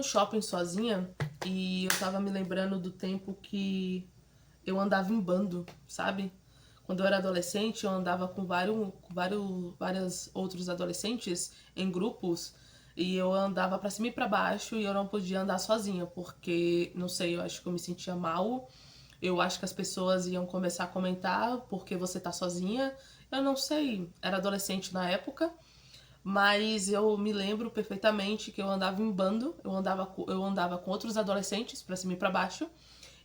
no shopping sozinha e eu tava me lembrando do tempo que eu andava em bando, sabe? Quando eu era adolescente, eu andava com vários outros adolescentes em grupos e eu andava pra cima e pra baixo e eu não podia andar sozinha, porque, não sei, eu acho que eu me sentia mal. Eu acho que as pessoas iam começar a comentar porque você tá sozinha. Eu não sei, era adolescente na época. Mas eu me lembro perfeitamente que eu andava em bando, eu andava com outros adolescentes pra cima e pra baixo.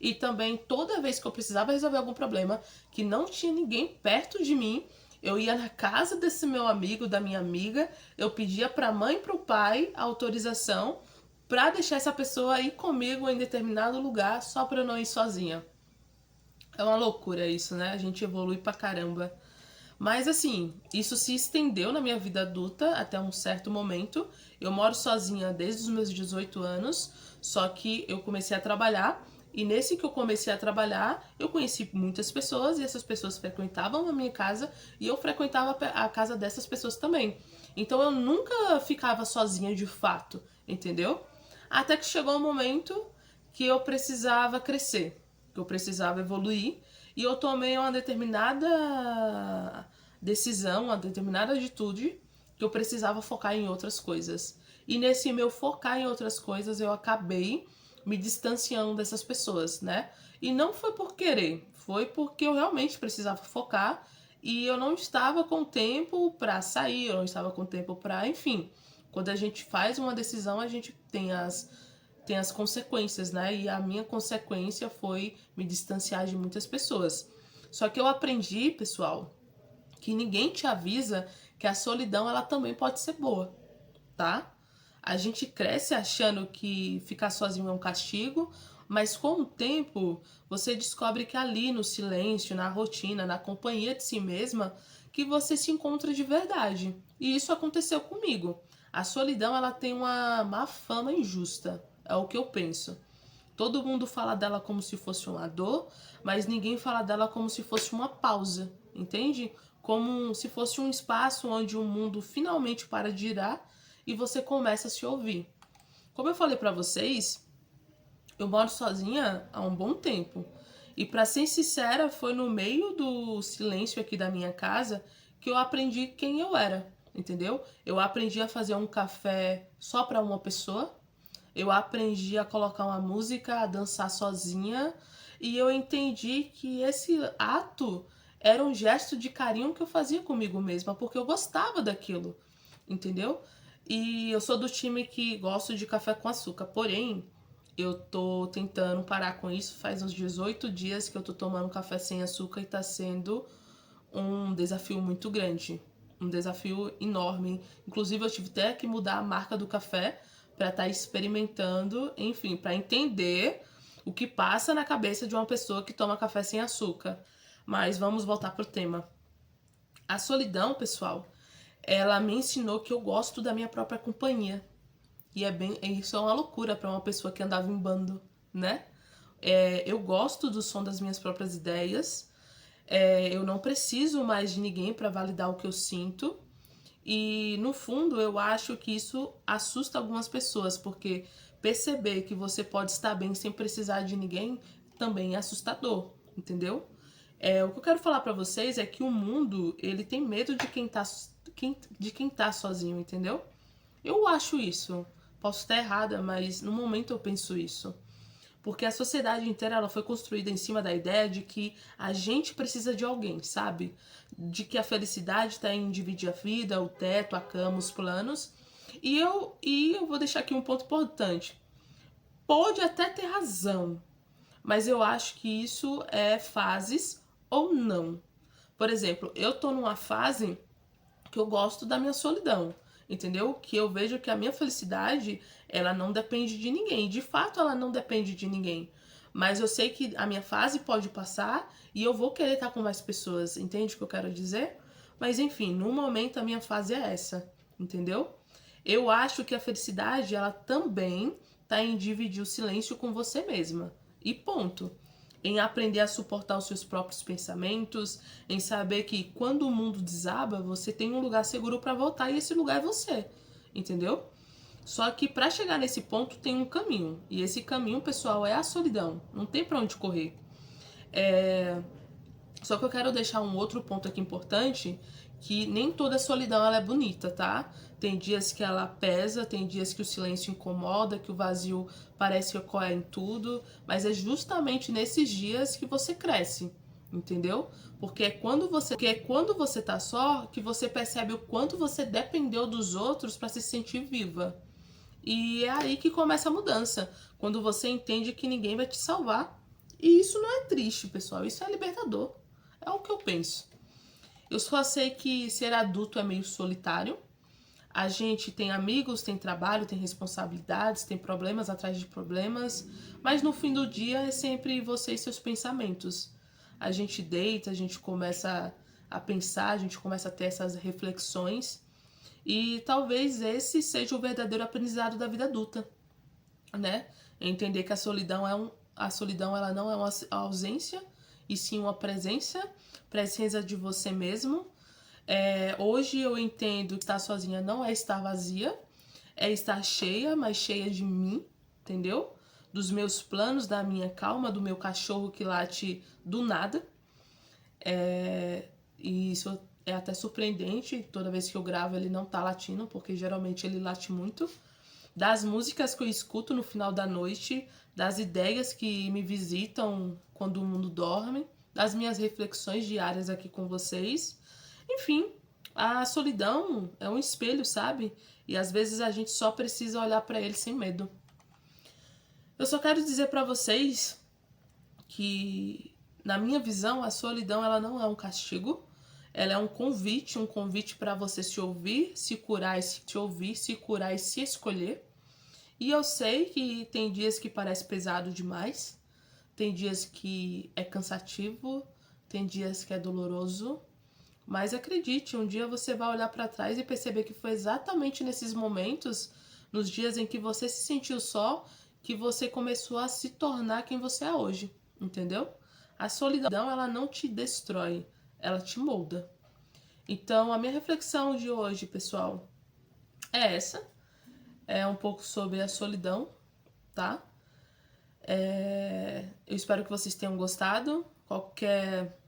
E também toda vez que eu precisava resolver algum problema, que não tinha ninguém perto de mim, eu ia na casa desse meu amigo, da minha amiga, eu pedia pra mãe e pro pai a autorização pra deixar essa pessoa ir comigo em determinado lugar só pra eu não ir sozinha. É uma loucura isso, né? A gente evolui pra caramba. Mas assim, isso se estendeu na minha vida adulta até um certo momento. Eu moro sozinha desde os meus 18 anos, só que eu comecei a trabalhar. E nesse que eu comecei a trabalhar, eu conheci muitas pessoas e essas pessoas frequentavam a minha casa e eu frequentava a casa dessas pessoas também. Então eu nunca ficava sozinha de fato, entendeu? Até que chegou um momento que eu precisava crescer, que eu precisava evoluir e eu tomei uma determinada decisão, uma determinada atitude que eu precisava focar em outras coisas. E nesse meu focar em outras coisas, eu acabei me distanciando dessas pessoas, né? E não foi por querer, foi porque eu realmente precisava focar e eu não estava com tempo para sair, eu não estava com tempo para, enfim. Quando a gente faz uma decisão, a gente tem as consequências, né? E a minha consequência foi me distanciar de muitas pessoas. Só que eu aprendi, pessoal, que ninguém te avisa que a solidão ela também pode ser boa, tá? A gente cresce achando que ficar sozinho é um castigo, mas com o tempo você descobre que ali no silêncio, na rotina, na companhia de si mesma, que você se encontra de verdade. E isso aconteceu comigo. A solidão ela tem uma má fama injusta, é o que eu penso. Todo mundo fala dela como se fosse uma dor, mas ninguém fala dela como se fosse uma pausa, entende? Como se fosse um espaço onde o mundo finalmente para de girar e você começa a se ouvir. Como eu falei pra vocês, eu moro sozinha há um bom tempo. E pra ser sincera, foi no meio do silêncio aqui da minha casa que eu aprendi quem eu era, entendeu? Eu aprendi a fazer um café só pra uma pessoa. Eu aprendi a colocar uma música, a dançar sozinha, e eu entendi que esse ato era um gesto de carinho que eu fazia comigo mesma, porque eu gostava daquilo, entendeu? E eu sou do time que gosto de café com açúcar, porém, eu tô tentando parar com isso. Faz uns 18 dias que eu tô tomando café sem açúcar e tá sendo um desafio muito grande, um desafio enorme. Inclusive eu tive até que mudar a marca do café para estar experimentando, enfim, para entender o que passa na cabeça de uma pessoa que toma café sem açúcar. Mas vamos voltar pro tema. A solidão, pessoal, ela me ensinou que eu gosto da minha própria companhia. E isso é uma loucura para uma pessoa que andava em bando, né? Eu gosto do som das minhas próprias ideias. Eu não preciso mais de ninguém para validar o que eu sinto. E no fundo eu acho que isso assusta algumas pessoas, porque perceber que você pode estar bem sem precisar de ninguém também é assustador, entendeu? O que eu quero falar pra vocês é que o mundo ele tem medo de quem tá sozinho, entendeu? Eu acho isso. Posso estar errada, mas no momento eu penso isso. Porque a sociedade inteira ela foi construída em cima da ideia de que a gente precisa de alguém, sabe? De que a felicidade está em dividir a vida, o teto, a cama, os planos. E eu vou deixar aqui um ponto importante. Pode até ter razão, mas eu acho que isso é fases ou não. Por exemplo, eu tô numa fase que eu gosto da minha solidão, entendeu? Que eu vejo que a minha felicidade, ela não depende de ninguém. De fato, ela não depende de ninguém. Mas eu sei que a minha fase pode passar e eu vou querer estar com mais pessoas, entende o que eu quero dizer? Mas enfim, no momento a minha fase é essa, entendeu? Eu acho que a felicidade, ela também tá em dividir o silêncio com você mesma. E ponto. Em aprender a suportar os seus próprios pensamentos, em saber que quando o mundo desaba, você tem um lugar seguro para voltar e esse lugar é você, entendeu? Só que para chegar nesse ponto tem um caminho. E esse caminho, pessoal, é a solidão. Não tem para onde correr. Só que eu quero deixar um outro ponto aqui importante, que nem toda solidão ela é bonita, tá? Tem dias que ela pesa, tem dias que o silêncio incomoda, que o vazio parece que ocorre em tudo, mas é justamente nesses dias que você cresce, entendeu? Porque é quando você tá só que você percebe o quanto você dependeu dos outros para se sentir viva. E é aí que começa a mudança, quando você entende que ninguém vai te salvar. E isso não é triste, pessoal, isso é libertador. É o que eu penso. Eu só sei que ser adulto é meio solitário. A gente tem amigos, tem trabalho, tem responsabilidades, tem problemas atrás de problemas, mas no fim do dia é sempre você e seus pensamentos. A gente deita, a gente começa a pensar, a gente começa a ter essas reflexões e talvez esse seja o verdadeiro aprendizado da vida adulta, né? Entender que a solidão ela não é uma ausência, e sim uma presença de você mesmo. Hoje eu entendo que estar sozinha não é estar vazia, é estar cheia, mas cheia de mim, entendeu? Dos meus planos, da minha calma, do meu cachorro que late do nada. E isso é até surpreendente, toda vez que eu gravo ele não tá latindo, porque geralmente ele late muito. Das músicas que eu escuto no final da noite, das ideias que me visitam quando o mundo dorme, das minhas reflexões diárias aqui com vocês. Enfim, a solidão é um espelho, sabe? E às vezes a gente só precisa olhar para ele sem medo. Eu só quero dizer para vocês que, na minha visão, a solidão ela não é um castigo. Ela é um convite para você se ouvir, se curar e se ouvir, se curar e se escolher. E eu sei que tem dias que parece pesado demais, tem dias que é cansativo, tem dias que é doloroso, mas acredite, um dia você vai olhar para trás e perceber que foi exatamente nesses momentos, nos dias em que você se sentiu só, que você começou a se tornar quem você é hoje, entendeu? A solidão, ela não te destrói, ela te molda. Então, a minha reflexão de hoje, pessoal, é essa. É um pouco sobre a solidão, tá? Eu espero que vocês tenham gostado. Qualquer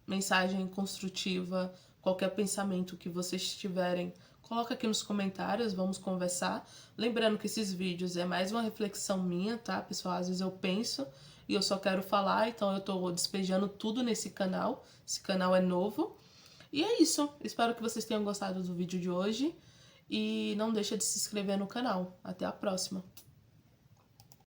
mensagem construtiva, qualquer pensamento que vocês tiverem, coloca aqui nos comentários, vamos conversar. Lembrando que esses vídeos é mais uma reflexão minha, tá, pessoal? Às vezes eu penso e eu só quero falar, então eu tô despejando tudo nesse canal. Esse canal é novo. E é isso. Espero que vocês tenham gostado do vídeo de hoje. E não deixa de se inscrever no canal. Até a próxima.